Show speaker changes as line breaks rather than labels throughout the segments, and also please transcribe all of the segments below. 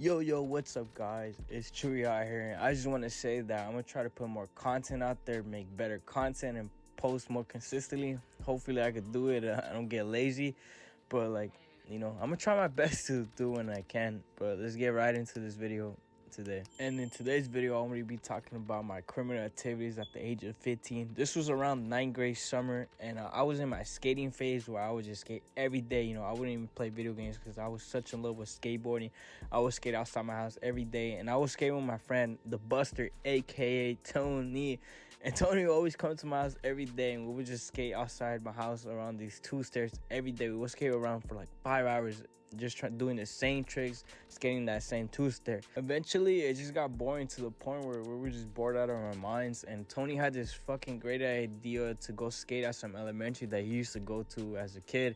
Yo, what's up, guys? It's Chewy out here. I just want to say that I'm gonna try to put more content out there, make better content, and post more consistently. Hopefully, I could do it. I don't get lazy, but I'm gonna try my best to do when I can. But let's get right into this video today. And in today's video, I'm going to be talking about my criminal activities at the age of 15. This was around 9th grade summer, and I was in my skating phase where I would just skate every day. I wouldn't even play video games because I was such in love with skateboarding. I would skate outside my house every day, and I would skate with my friend, the Buster, aka Tony. And Tony would always come to my house every day, and we would just skate outside my house around these 2 stairs every day. We would skate around for like 5 hours, just doing the same tricks, skating that same 2 stair. Eventually, it just got boring to the point where we were just bored out of our minds. And Tony had this fucking great idea to go skate at some elementary that he used to go to as a kid.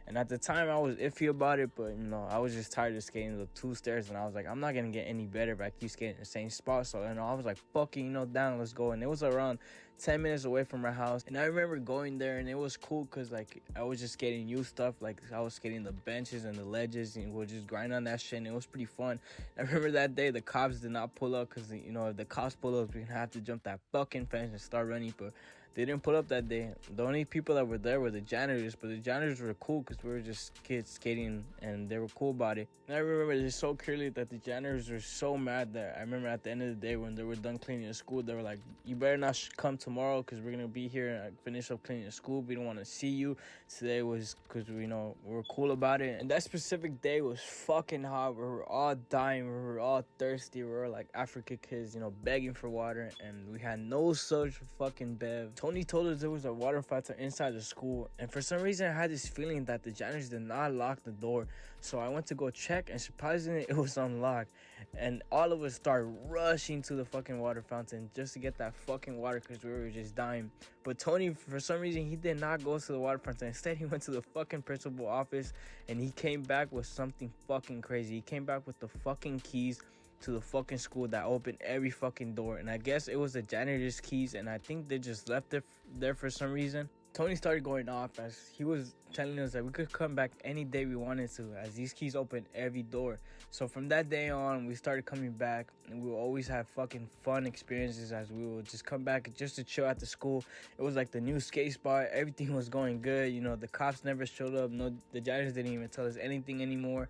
And at the time, I was iffy about it, but I was just tired of skating the 2 stairs, and I was like, I'm not gonna get any better if I keep skating the same spot. So I was like, fuck it, down, let's go. And it was around 10 minutes away from our house, and I remember going there, and it was cool because I was just skating new stuff. Like, I was skating the benches and the ledges, and we'll just grind on that shit, and it was pretty fun. I remember that day the cops did not pull up because if the cops pull up, we're gonna have to jump that fucking fence and start running. But they didn't pull up that day. The only people that were there were the janitors, but the janitors were cool because we were just kids skating, and they were cool about it. And I remember this so clearly that the janitors were so mad that I remember at the end of the day when they were done cleaning the school, they were like, you better not come tomorrow because we're gonna be here and finish up cleaning the school. We don't want to see you. Today was because we were cool about it. And that specific day was fucking hot. We were all dying. We were all thirsty. We were like African kids, begging for water, and we had no such fucking bev. Tony told us there was a water fountain inside the school, and for some reason I had this feeling that the janitors did not lock the door. So I went to go check, and surprisingly it was unlocked, and all of us started rushing to the fucking water fountain just to get that fucking water because we were just dying. But Tony, for some reason, he did not go to the water fountain. Instead, he went to the fucking principal office, and he came back with something fucking crazy. He came back with the fucking keys to the fucking school that opened every fucking door, and I guess it was the janitor's keys, and I think they just left it there for some reason. Tony started going off as he was telling us that we could come back any day we wanted to, as these keys open every door. So from that day on, we started coming back, and we will always have fucking fun experiences as we would just come back just to chill at the school. It was like the new skate spot. Everything was going good. The cops never showed up. No, the janitors didn't even tell us anything anymore.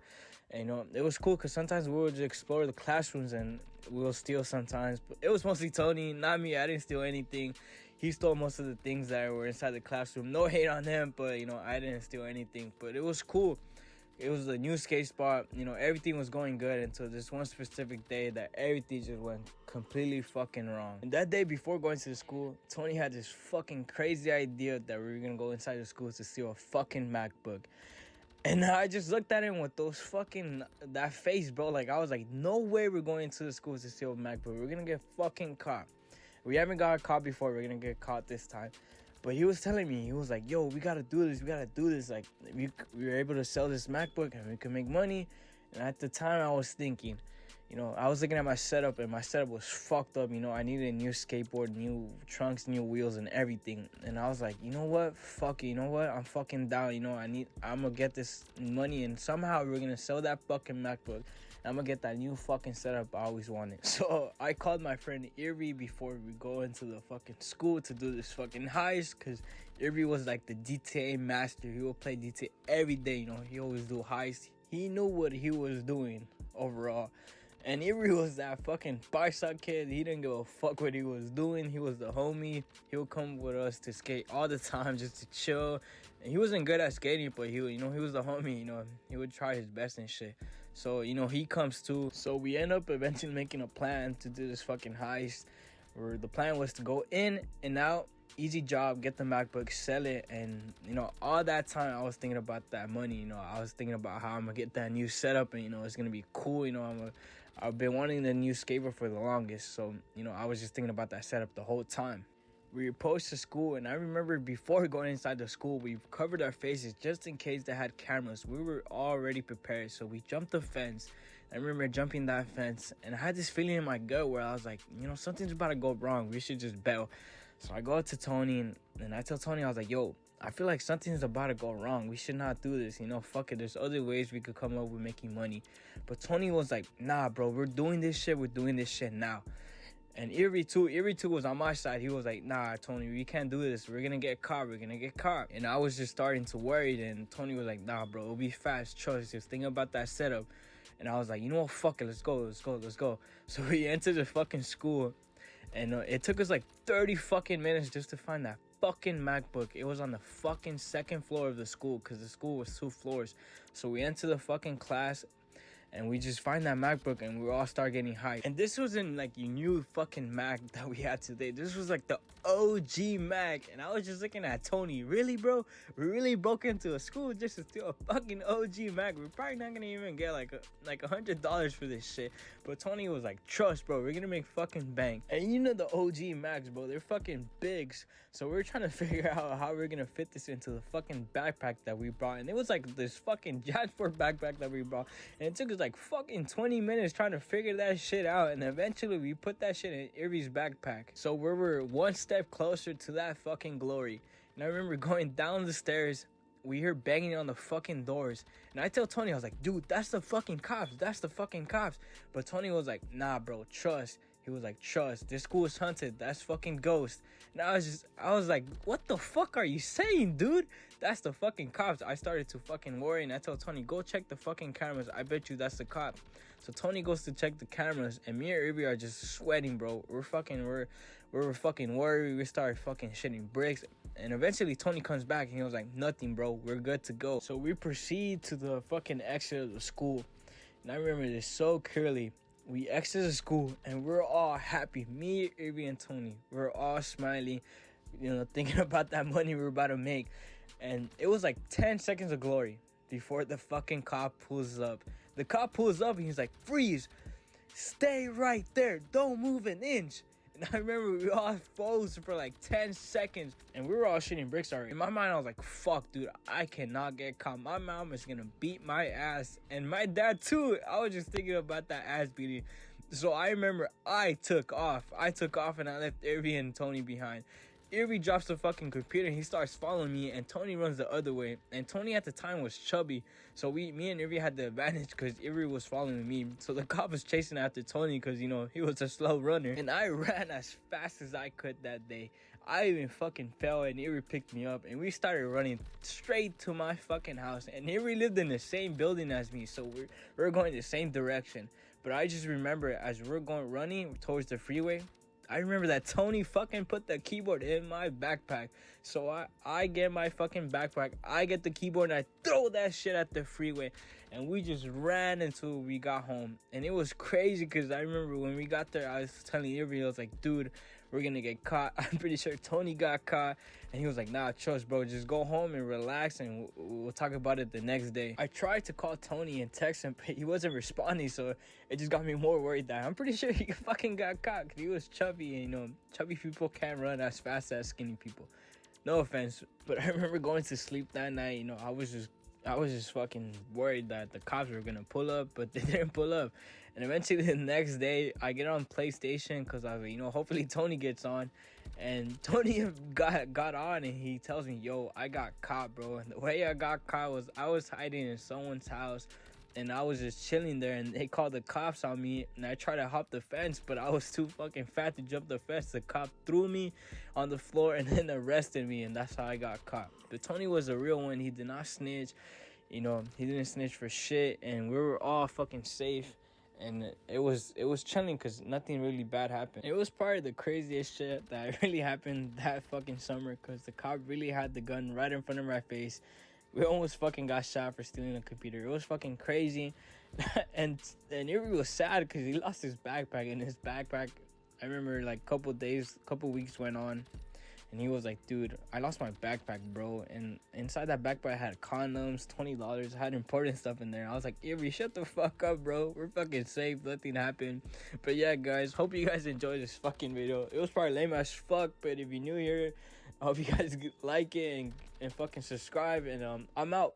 And it was cool because sometimes we would just explore the classrooms and we will steal sometimes. But it was mostly Tony, not me. I didn't steal anything. He stole most of the things that were inside the classroom. No hate on him, but I didn't steal anything. But it was cool. It was a new skate spot. Everything was going good until this one specific day that everything just went completely fucking wrong. And that day before going to the school, Tony had this fucking crazy idea that we were gonna go inside the school to steal a fucking MacBook. And I just looked at him with that face, bro. Like, I was like, no way we're going into the school to steal a MacBook. We're gonna get fucking caught. We haven't got caught before. We're gonna get caught this time. But he was telling me, he was like, yo, we gotta do this. Like, we were able to sell this MacBook and we could make money. And at the time, I was thinking, I was looking at my setup, and my setup was fucked up. I needed a new skateboard, new trunks, new wheels, and everything. And I was like, you know what? Fuck it. You know what? I'm fucking down. I'm gonna get this money, and somehow we're gonna sell that fucking MacBook. And I'm gonna get that new fucking setup I always wanted. So I called my friend Erie before we go into the fucking school to do this fucking heist, because Erie was like the GTA master. He would play GTA every day. He always do heists. He knew what he was doing overall. And Erie was that fucking Barca kid. He didn't give a fuck what he was doing. He was the homie. He would come with us to skate all the time just to chill. And he wasn't good at skating, but he was the homie. He would try his best and shit. So, he comes too. So we end up eventually making a plan to do this fucking heist, where the plan was to go in and out. Easy job, get the MacBook, sell it. And all that time I was thinking about that money. I was thinking about how I'm gonna get that new setup, and it's gonna be cool. I've been wanting the new skateboard for the longest, so I was just thinking about that setup the whole time. We approached the school, and I remember before going inside the school, we covered our faces just in case they had cameras. We were already prepared, so we jumped the fence. I remember jumping that fence, and I had this feeling in my gut where I was like, something's about to go wrong. We should just bail. So I go up to Tony, and I tell Tony, I was like, yo, I feel like something's about to go wrong. We should not do this. Fuck it. There's other ways we could come up with making money. But Tony was like, nah, bro, we're doing this shit. We're doing this shit now. And Erie too was on my side. He was like, nah, Tony, we can't do this. We're going to get caught. And I was just starting to worry. And Tony was like, nah, bro, it'll be fast. Trust. Just think about that setup. And I was like, you know what? Fuck it. Let's go. So we entered the fucking school. And it took us like 30 fucking minutes just to find that fucking MacBook. It was on the fucking second floor of the school because the school was 2 floors. So we enter the fucking class and we just find that MacBook and we all start getting hyped. And this wasn't like your new fucking Mac that we had today. This was like the OG Mac. And I was just looking at Tony. Really, bro? We really broke into a school just to steal a fucking OG Mac. We're probably not gonna even get like $100 for this shit. But Tony was like, trust, bro. We're gonna make fucking bank. And you know the OG Macs, bro. They're fucking bigs. So we're trying to figure out how we're gonna fit this into the fucking backpack that we brought. And it was like this fucking Jansport backpack that we brought. And it took us like fucking 20 minutes trying to figure that shit out. And eventually we put that shit in Irvy's backpack. So we were one step closer to that fucking glory. And I remember going down the stairs. We hear banging on the fucking doors. And I tell Tony, I was like, dude, that's the fucking cops. But Tony was like, nah, bro, trust. He was like, trust. This school is haunted. That's fucking ghost. And I was like, what the fuck are you saying, dude? That's the fucking cops. I started to fucking worry. And I told Tony, go check the fucking cameras. I bet you that's the cop. So Tony goes to check the cameras. And me and Irby are just sweating, bro. We're fucking worried. We started fucking shitting bricks. And eventually Tony comes back and he was like, nothing, bro. We're good to go. So we proceed to the fucking exit of the school. And I remember this so clearly. We exit the school and we're all happy. Me, Irby, and Tony. We're all smiling, thinking about that money we're about to make. And it was like 10 seconds of glory before the fucking cop pulls up. The cop pulls up and he's like, freeze. Stay right there. Don't move an inch. And I remember we all froze for like 10 seconds. And we were all shitting bricks already. In my mind, I was like, fuck, dude. I cannot get caught. My mom is going to beat my ass. And my dad, too. I was just thinking about that ass beating. So I remember I took off. And I left Irby and Tony behind. Irby drops the fucking computer and he starts following me, and Tony runs the other way. And Tony at the time was chubby, so me and Irby had the advantage because Irby was following me. So the cop was chasing after Tony because he was a slow runner, and I ran as fast as I could that day. I even fucking fell and Irby picked me up, and we started running straight to my fucking house. And Irby lived in the same building as me, so we're going the same direction. But I just remember as we're running towards the freeway, I remember that Tony fucking put the keyboard in my backpack. So I get my fucking backpack, I get the keyboard, and I throw that shit at the freeway. And we just ran until we got home. And it was crazy because I remember when we got there, I was telling Irby, I was like, dude, we're gonna get caught. I'm pretty sure Tony got caught. And he was like, nah, trust, bro. Just go home and relax, and we'll talk about it the next day. I tried to call Tony and text him, but he wasn't responding, so it just got me more worried that I'm pretty sure he fucking got caught because he was chubby, and chubby people can't run as fast as skinny people. No offense, but I remember going to sleep that night. I was just fucking worried that the cops were gonna pull up, but they didn't pull up. And eventually the next day, I get on PlayStation because I was like, hopefully Tony gets on. And Tony got on and he tells me, yo, I got caught, bro. And the way I got caught was I was hiding in someone's house. And I was just chilling there, and they called the cops on me. And I tried to hop the fence, but I was too fucking fat to jump the fence. The cop threw me on the floor and then arrested me, and that's how I got caught. But Tony was a real one. He did not snitch. He didn't snitch for shit, and we were all fucking safe. And it was chilling because nothing really bad happened. It was probably the craziest shit that really happened that fucking summer because the cop really had the gun right in front of my face. We almost fucking got shot for stealing a computer. It was fucking crazy. and Irby was sad because he lost his backpack. And his backpack, I remember like couple weeks went on. And he was like, dude, I lost my backpack, bro. And inside that backpack, I had condoms, $20. I had important stuff in there. I was like, Irby, shut the fuck up, bro. We're fucking safe. Nothing happened. But yeah, guys, hope you guys enjoyed this fucking video. It was probably lame as fuck. But if you're new here, I hope you guys like it and fucking subscribe. And I'm out.